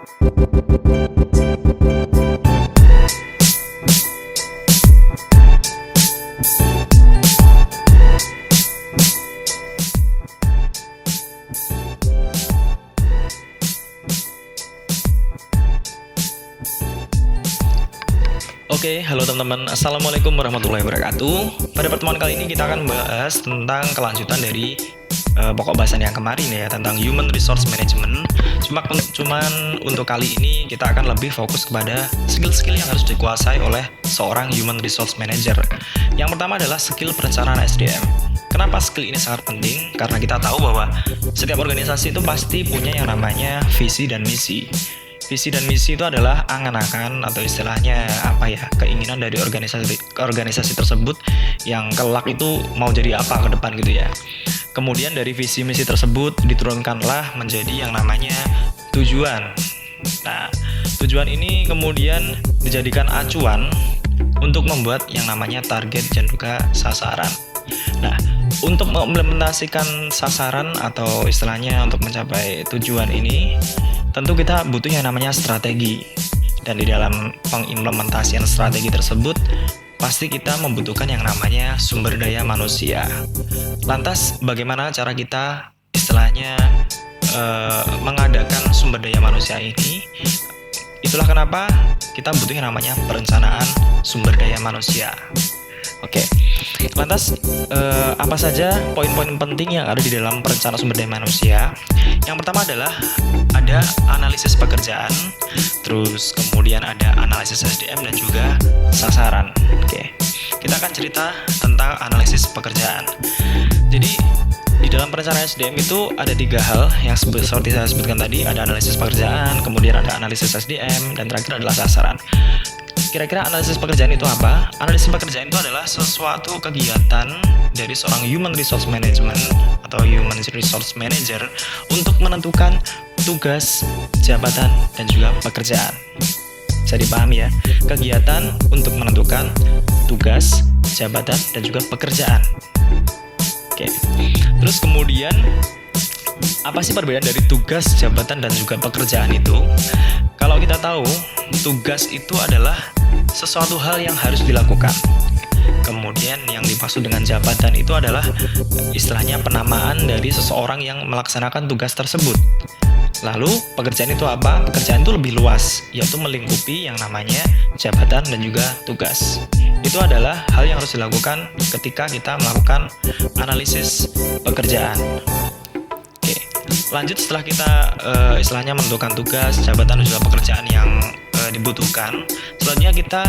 Oke, halo teman-teman. Assalamualaikum warahmatullahi wabarakatuh. Pada pertemuan kali ini kita akan membahas tentang kelanjutan dari pokok bahasan yang kemarin ya, tentang Human Resource Management. Cuman untuk kali ini kita akan lebih fokus kepada skill-skill yang harus dikuasai oleh seorang Human Resource Manager. Yang pertama adalah skill perencanaan SDM. Kenapa skill ini sangat penting? Karena kita tahu bahwa setiap organisasi itu pasti punya yang namanya visi dan misi. Visi dan misi itu adalah angan-angan atau istilahnya keinginan dari organisasi tersebut yang kelak itu mau jadi apa ke depan gitu ya. Kemudian dari visi misi tersebut diturunkanlah menjadi yang namanya tujuan. Nah, tujuan ini kemudian dijadikan acuan untuk membuat yang namanya target dan juga sasaran. Nah, untuk mengimplementasikan sasaran atau istilahnya untuk mencapai tujuan ini, tentu kita butuh yang namanya strategi. Dan di dalam pengimplementasian strategi tersebut, pasti kita membutuhkan yang namanya sumber daya manusia. Lantas, bagaimana cara kita istilahnya mengadakan sumber daya manusia ini? Itulah kenapa kita butuh yang namanya perencanaan sumber daya manusia. Oke, lantas apa saja poin-poin penting yang ada di dalam perencanaan sumber daya manusia? Yang pertama adalah ada analisis pekerjaan, terus kemudian ada analisis SDM dan juga sasaran. Oke, kita akan cerita tentang analisis pekerjaan. Jadi di dalam perencanaan SDM itu ada 3 hal yang seperti saya sebutkan tadi, ada analisis pekerjaan, kemudian ada analisis SDM, dan terakhir adalah sasaran. Kira-kira analisis pekerjaan itu apa? Analisis pekerjaan itu adalah sesuatu kegiatan dari seorang Human Resource Management atau Human Resource Manager untuk menentukan tugas, jabatan, dan juga pekerjaan. Bisa dipahami ya? Kegiatan untuk menentukan tugas, jabatan, dan juga pekerjaan. Oke. Terus kemudian apa sih perbedaan dari tugas, jabatan, dan juga pekerjaan itu? Kalau kita tahu, tugas itu adalah sesuatu hal yang harus dilakukan. Kemudian yang dimaksud dengan jabatan itu adalah istilahnya penamaan dari seseorang yang melaksanakan tugas tersebut. Lalu pekerjaan itu apa? Pekerjaan itu lebih luas, yaitu melingkupi yang namanya jabatan dan juga tugas. Itu adalah hal yang harus dilakukan ketika kita melakukan analisis pekerjaan. Lanjut, setelah kita istilahnya menentukan tugas, jabatan, dan juga pekerjaan yang dibutuhkan, selanjutnya kita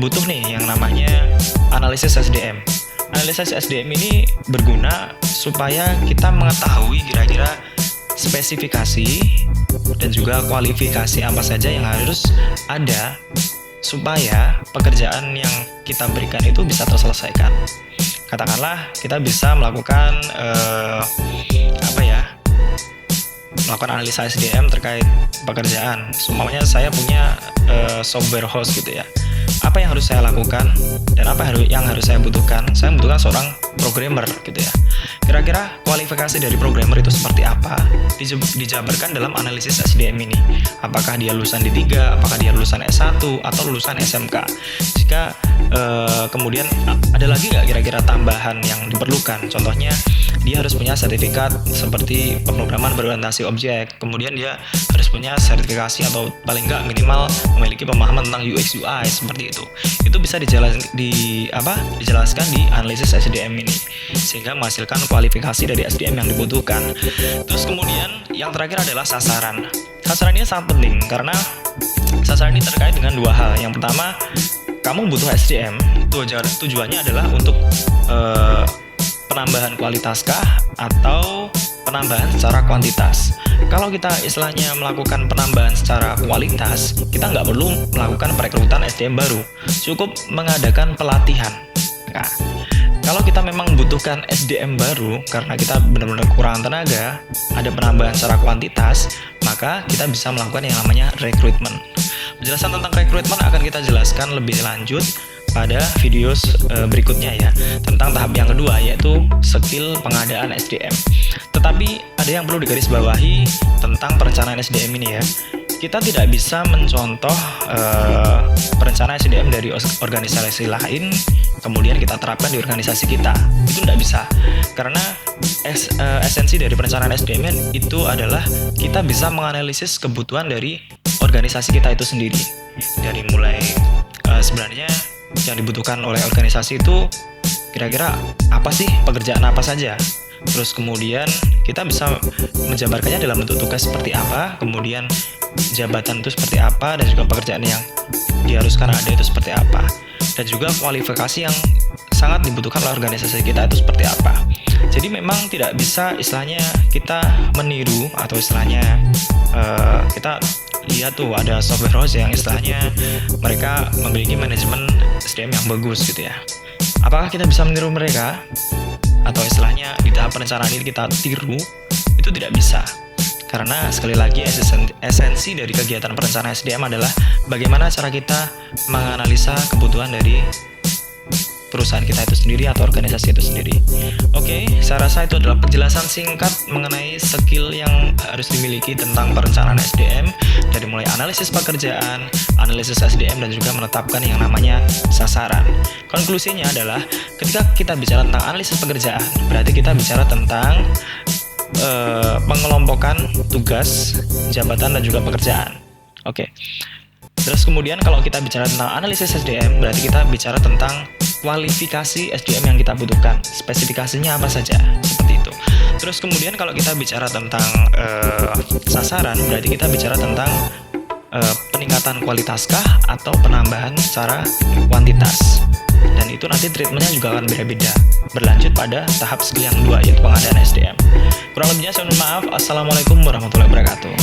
butuh nih yang namanya analisis SDM. Analisis SDM ini berguna supaya kita mengetahui kira-kira spesifikasi dan juga kualifikasi apa saja yang harus ada supaya pekerjaan yang kita berikan itu bisa terselesaikan. Katakanlah kita bisa melakukan melakukan analisa SDM terkait pekerjaan. Semuanya saya punya software host gitu ya. Apa yang harus saya lakukan dan apa yang harus saya butuhkan? Saya membutuhkan seorang programmer gitu ya. Kira-kira kualifikasi dari programmer itu seperti apa? Dijabarkan dalam analisis SDM ini. Apakah dia lulusan D3, apakah dia lulusan S1 atau lulusan SMK? Jika kemudian ada lagi nggak kira-kira tambahan yang diperlukan? Contohnya dia harus punya sertifikat seperti pemrograman berorientasi objek. Kemudian dia harus punya sertifikasi atau paling nggak minimal memiliki pemahaman tentang UX UI seperti itu. Itu bisa dijelaskan di analisis SDM ini sehingga menghasilkan kualifikasi dari SDM yang dibutuhkan. Terus kemudian yang terakhir adalah sasaran. Sasaran ini sangat penting karena sasaran ini terkait dengan 2 hal. Yang pertama, kamu butuh SDM, tujuannya adalah untuk penambahan kualitaskah atau penambahan secara kuantitas. Kalau kita istilahnya melakukan penambahan secara kualitas, kita nggak perlu melakukan perekrutan SDM baru, cukup mengadakan pelatihan. Nah, kalau kita memang membutuhkan SDM baru karena kita benar-benar kurang tenaga, ada penambahan secara kuantitas, maka kita bisa melakukan yang namanya rekrutmen. Penjelasan tentang rekrutmen akan kita jelaskan lebih lanjut pada video berikutnya ya, tentang tahap yang kedua yaitu skill pengadaan SDM. Tetapi ada yang perlu digarisbawahi tentang perencanaan SDM ini ya. kita tidak bisa mencontoh perencanaan SDM dari organisasi lain kemudian kita terapkan di organisasi kita. Itu tidak bisa, karena esensi dari perencanaan SDM itu adalah kita bisa menganalisis kebutuhan dari organisasi kita itu sendiri. Dari mulai sebenarnya yang dibutuhkan oleh organisasi itu kira-kira apa sih, pekerjaan apa saja. Terus kemudian kita bisa menjabarkannya dalam bentuk tugas seperti apa, kemudian jabatan itu seperti apa, dan juga pekerjaan yang diharuskan ada itu seperti apa, dan juga kualifikasi yang sangat dibutuhkan oleh organisasi kita itu seperti apa. Jadi memang tidak bisa istilahnya kita meniru atau istilahnya kita lihat tuh ada software house yang istilahnya mereka memiliki manajemen SDM yang bagus gitu ya. Apakah kita bisa meniru mereka? Atau istilahnya di tahap perencanaan ini kita tiru? Itu tidak bisa. Karena sekali lagi esensi dari kegiatan perencanaan SDM adalah bagaimana cara kita menganalisa kebutuhan dari perusahaan kita itu sendiri atau organisasi itu sendiri. Oke, saya rasa itu adalah penjelasan singkat mengenai skill yang harus dimiliki tentang perencanaan SDM, dari mulai analisis pekerjaan, analisis SDM, dan juga menetapkan yang namanya sasaran. Konklusinya adalah ketika kita bicara tentang analisis pekerjaan, berarti kita bicara tentang pengelompokan tugas, jabatan, dan juga pekerjaan. Oke. Terus kemudian kalau kita bicara tentang analisis SDM, berarti kita bicara tentang kualifikasi SDM yang kita butuhkan, spesifikasinya apa saja, seperti itu. Terus kemudian kalau kita bicara tentang sasaran, berarti kita bicara tentang peningkatan kualitaskah atau penambahan secara kuantitas. Dan itu nanti treatmentnya juga akan beda-beda, berlanjut pada tahap skill yang kedua, yaitu pengadaan SDM. Kurang lebihnya saya mohon maaf. Assalamualaikum warahmatullahi wabarakatuh.